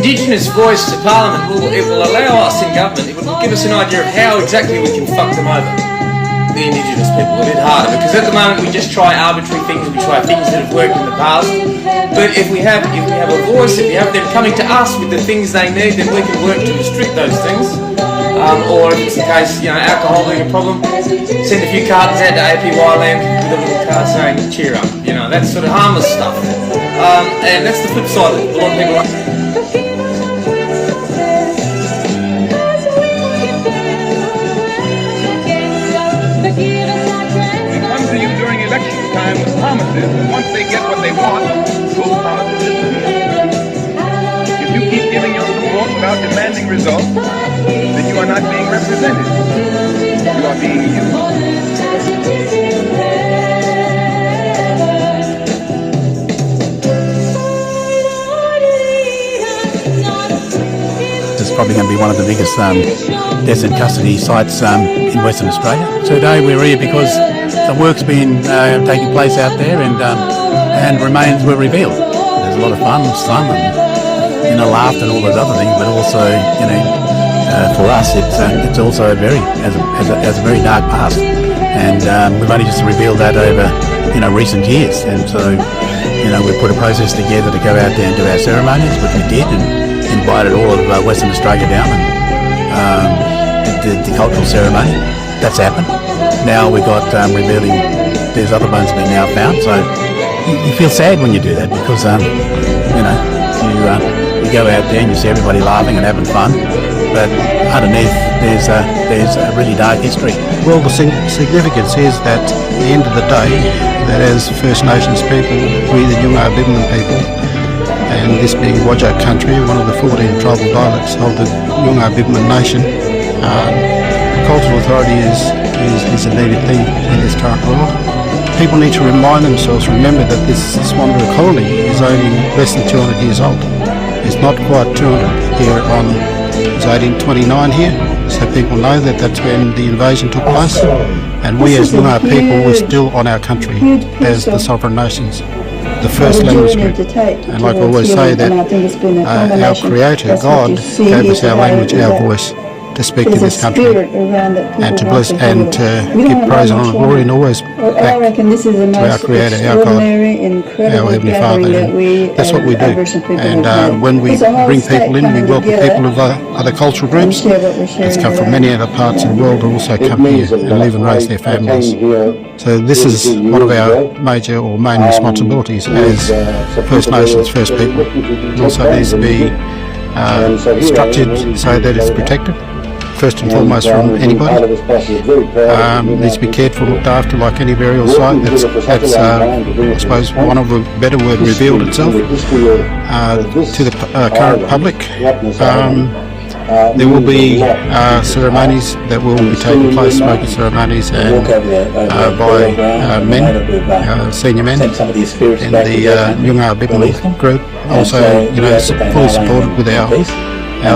Indigenous voice to Parliament will allow us in government, it will give us an idea of how exactly we can fuck them over, the Indigenous people, a bit harder, because at the moment we just try arbitrary things, we try things that have worked in the past, but if we have a voice, if we have them coming to us with the things they need, then we can work to restrict those things. Or if it's the case, alcohol being a problem, send a few cartons out to APY land with a little card saying, cheer up, that's sort of harmless stuff. And that's the flip side of it. A lot of people are... They come to you during election time with promises, and once they get what they want, those promises disappear. If you keep giving your support without demanding results, then you are not being represented. You are being used. It's probably going to be one of the biggest death in custody sites in Western Australia. Today we're here because the work's been taking place out there and remains were revealed. There's a lot of fun, and laughter and all those other things, but also for us it's also has a very dark past, and we've only just revealed that over recent years, and so we put a process together to go out there and do our ceremonies, which we did, and invited all of Western Australia down and did the cultural ceremony. That's happened. Now we've got revealing there's other bones being now found, so you feel sad when you do that, because you go out there and you see everybody laughing and having fun, but underneath there's a really dark history. Well, the significance is that at the end of the day, that as First Nations people, we the Noongar Bibman people, and this being Whadjuk country, one of the 14 tribal dialects of the Noongar Bibman nation, the cultural authority is a needed thing in this current world. People need to remind themselves, remember that this Swanborough colony is only less than 200 years old. It's not quite 200 here it's 1829 here, so people know that that's when the invasion took place, and we as Noongar people were still on our country as the sovereign nations, the first language group. And like I always say, that our Creator, God, gave us our language, our voice, to speak to this country, and to bless and to give praise and honour, glory, and always back to our Creator, our God, our Heavenly Father. And that's what we do. And when we bring people in, we welcome people of other cultural groups that's come from many other parts of the world to also come here and live and raise their families. So this is one of our major or main responsibilities as First Nations, First People. It also needs to be structured so that it's protected, first and foremost, from anybody. Needs to be cared for, looked after, like any burial site. That's I suppose one of the better word revealed itself to the current public. There will be ceremonies that will be taking place, smoking ceremonies, and by men, senior men in the Noongar Bibman group. Also, fully supported with our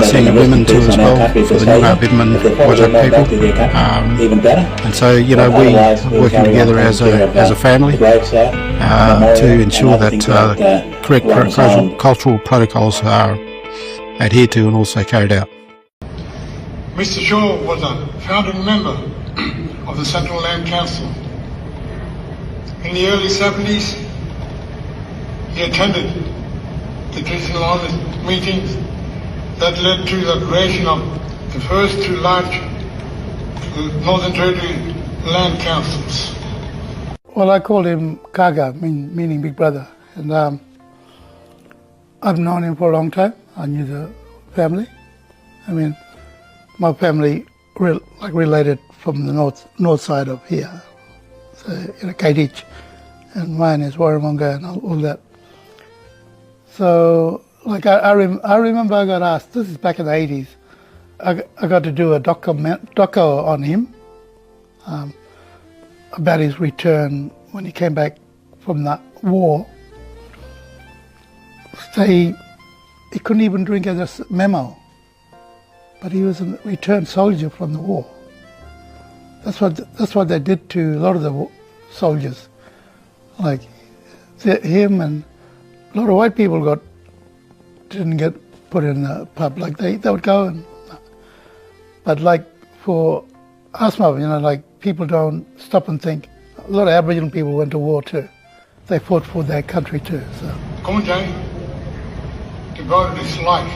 senior women too as well, for the Noongar Bibman Whadjuk people. And so, we working together as a family to ensure that correct cultural protocols are adhered to and also carried out. Mr. Shaw was a founding member of the Central Land Council. In the early 70s, he attended the traditional owners meetings that led to the creation of the first two large Northern Territory land councils. Well, I called him Kaga, meaning big brother, and I've known him for a long time. I knew the family. My family related from the north side of here, so Kaitich, and mine is Warramunga and all that. So, I remember I got asked. This is back in the 80s. I got to do a doco on him about his return when he came back from that war. So he couldn't even drink as a memo. But he was a returned soldier from the war. That's what they did to a lot of the soldiers. Like him, and a lot of white people didn't get put in the pub. Like they would go and, but like for us, like people don't stop and think. A lot of Aboriginal people went to war too. They fought for their country too. So. Kumanjayi devoted his life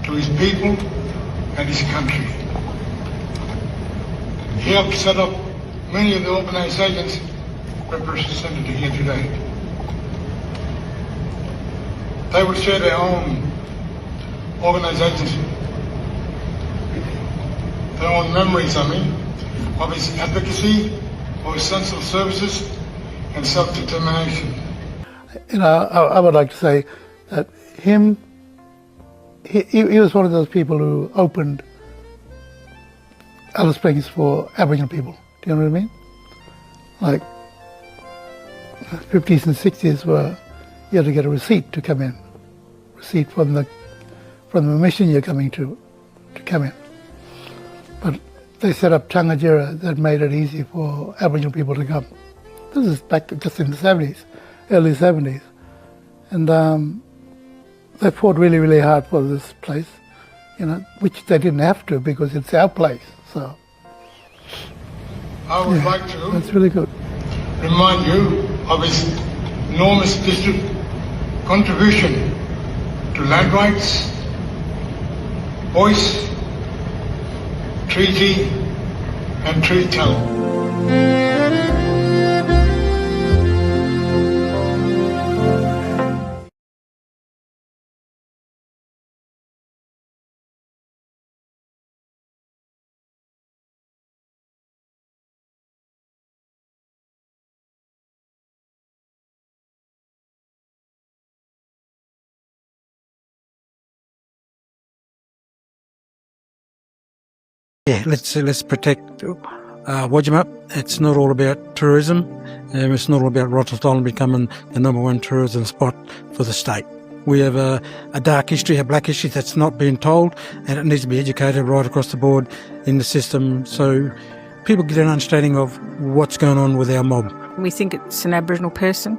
to his people and his country. He helped set up many of the organizations represented here today. They would share their own organizations, their own memories, of his advocacy, of his sense of services and self-determination. I would like to say that he was one of those people who opened Alice Springs for Aboriginal people. Do you know what I mean? Like 50s and 60s were, you had to get a receipt to come in, receipt from the mission you're coming to come in. But they set up Tangagira that made it easy for Aboriginal people to come. This is back just in the 70s, early 70s. And they fought really, really hard for this place, which they didn't have to because it's our place. So I would like to that's really good. Remind you of his enormous contribution to land rights, voice, treaty, and truth telling. Yeah, let's protect Wodjamap. It's not all about tourism. It's not all about Rottnest Island becoming the #1 tourism spot for the state. We have a dark history, a black history that's not being told, and it needs to be educated right across the board in the system so people get an understanding of what's going on with our mob. We think it's an Aboriginal person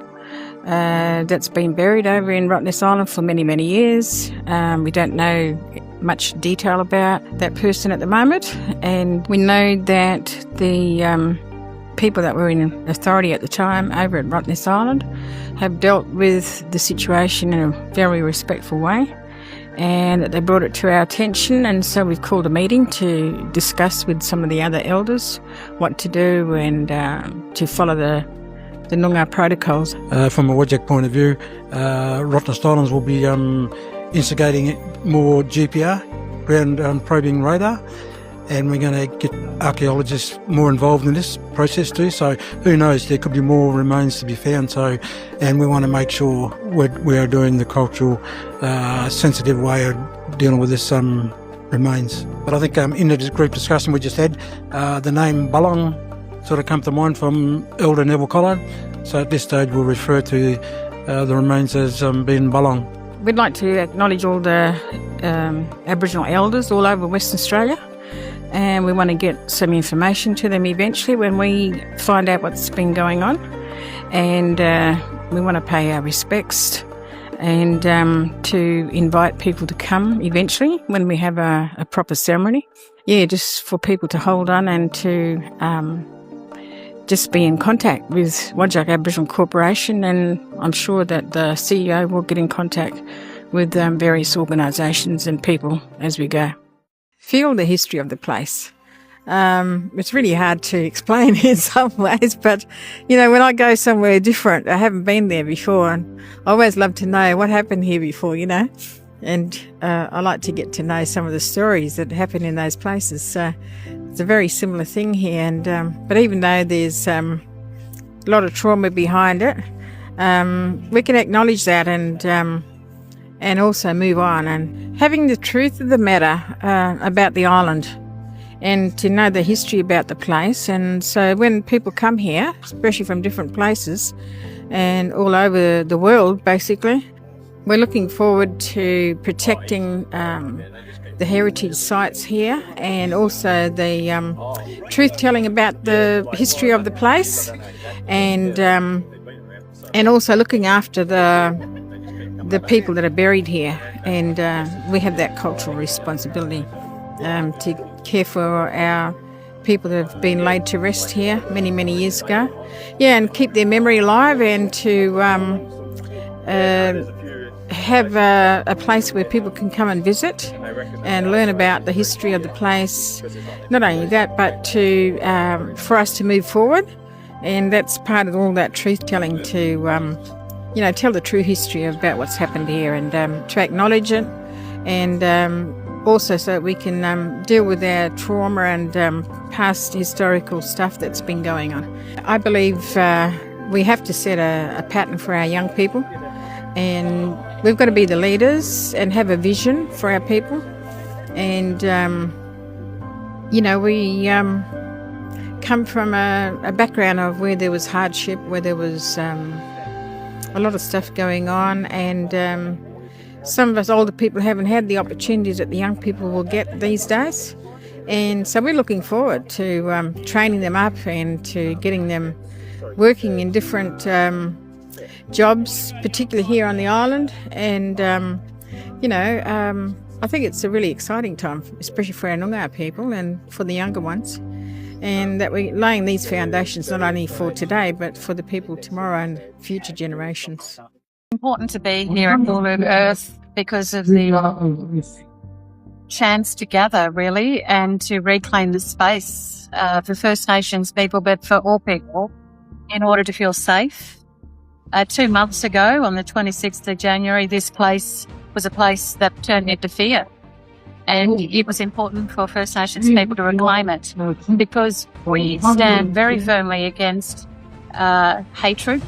that's been buried over in Rottnest Island for many, many years. We don't know much detail about that person at the moment, and we know that the people that were in authority at the time over at Rottnest Island have dealt with the situation in a very respectful way, and that they brought it to our attention, and so we've called a meeting to discuss with some of the other elders what to do and to follow the Noongar protocols. From a Wodjak point of view, Rottnest Islands will be instigating more GPR, ground probing radar, and we're going to get archaeologists more involved in this process too. So who knows, there could be more remains to be found. So, and we want to make sure we are doing the cultural, sensitive way of dealing with this remains. But I think in the group discussion we just had, the name Balong sort of come to mind from Elder Neville Collard. So at this stage we'll refer to the remains as being Balong. We'd like to acknowledge all the Aboriginal elders all over Western Australia, and we want to get some information to them eventually when we find out what's been going on, and we want to pay our respects and to invite people to come eventually when we have a proper ceremony. Yeah, just for people to hold on and to just be in contact with Wodjak Aboriginal Corporation, and I'm sure that the CEO will get in contact with various organisations and people as we go. Feel the history of the place. It's really hard to explain in some ways, but when I go somewhere different, I haven't been there before, and I always love to know what happened here before, and I like to get to know some of the stories that happen in those places. So it's a very similar thing here, and but even though there's a lot of trauma behind it, we can acknowledge that and also move on, and having the truth of the matter about the island, and to know the history about the place. And so when people come here, especially from different places and all over the world basically, we're looking forward to protecting the heritage sites here, and also the truth-telling about the history of the place, and also looking after the people that are buried here, and we have that cultural responsibility to care for our people that have been laid to rest here many, many years ago. Yeah, and keep their memory alive, and to have a place where people can come and visit and learn about the history of the place. Not only that, but to for us to move forward, and that's part of all that truth-telling, to tell the true history about what's happened here, and to acknowledge it, and also so that we can deal with our trauma and past historical stuff that's been going on. I believe we have to set a pattern for our young people, and we've got to be the leaders and have a vision for our people. And, we come from a background of where there was hardship, where there was a lot of stuff going on, and some of us older people haven't had the opportunities that the young people will get these days. And so we're looking forward to training them up and to getting them working in different jobs, particularly here on the island. And, I think it's a really exciting time, especially for our Noongar people and for the younger ones. And that we're laying these foundations not only for today, but for the people tomorrow and future generations. Important to be here at Uluru Earth because of the chance to gather, really, and to reclaim the space for First Nations people, but for all people, in order to feel safe. 2 months ago, on the 26th of January, this place was a place that turned into fear. And it was important for First Nations people to reclaim it, because we stand very firmly against hatred,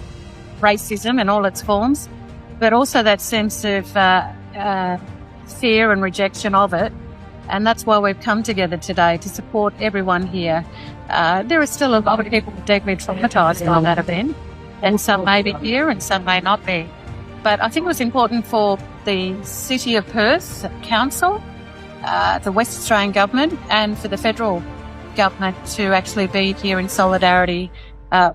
racism in all its forms, but also that sense of fear and rejection of it. And that's why we've come together today, to support everyone here. There are still a lot of people deeply traumatised by that event, and some may be here and some may not be. But I think it was important for the City of Perth Council, the West Australian Government, and for the federal government to actually be here in solidarity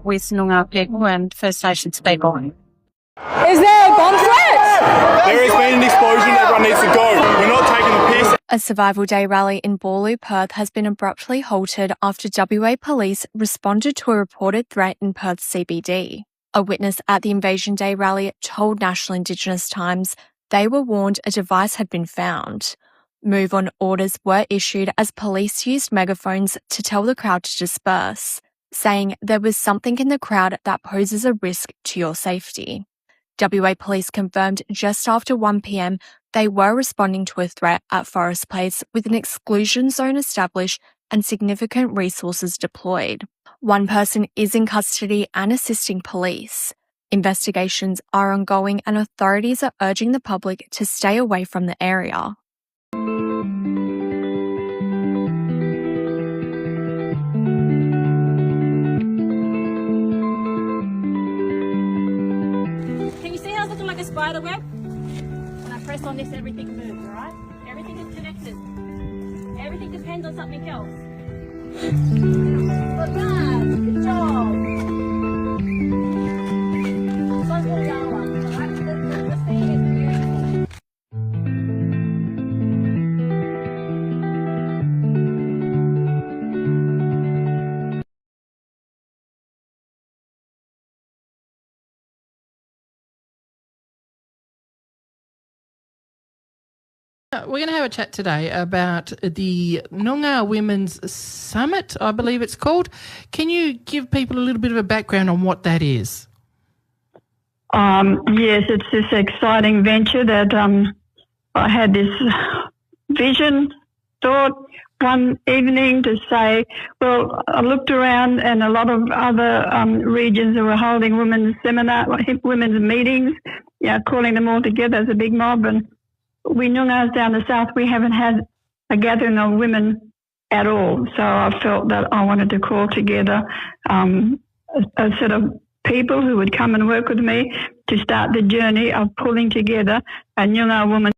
with Noongar people and First Nations people. Is there a bomb threat? There has been an explosion. Everyone needs to go. We're not taking the piss. A Survival Day rally in Boorloo, Perth has been abruptly halted after WA police responded to a reported threat in Perth's CBD. A witness at the Invasion Day rally told National Indigenous Times they were warned a device had been found. Move-on orders were issued as police used megaphones to tell the crowd to disperse, saying there was something in the crowd that poses a risk to your safety. WA police confirmed just after 1 p.m. they were responding to a threat at Forest Place with an exclusion zone established and significant resources deployed. One person is in custody and assisting police. Investigations are ongoing and authorities are urging the public to stay away from the area. Can you see how it's looking like a spider web? When I press on this, everything moves, alright? Everything is connected. Everything depends on something else. Good job. Let's see it. We're going to have a chat today about the Noongar Women's Summit, I believe it's called. Can you give people a little bit of a background on what that is? Yes, it's this exciting venture that I had this vision, thought one evening to say, well, I looked around and a lot of other regions that were holding women's women's meetings, calling them all together as a big mob, and we Noongars down the south, we haven't had a gathering of women at all. So I felt that I wanted to call together a set of people who would come and work with me to start the journey of pulling together a Noongar woman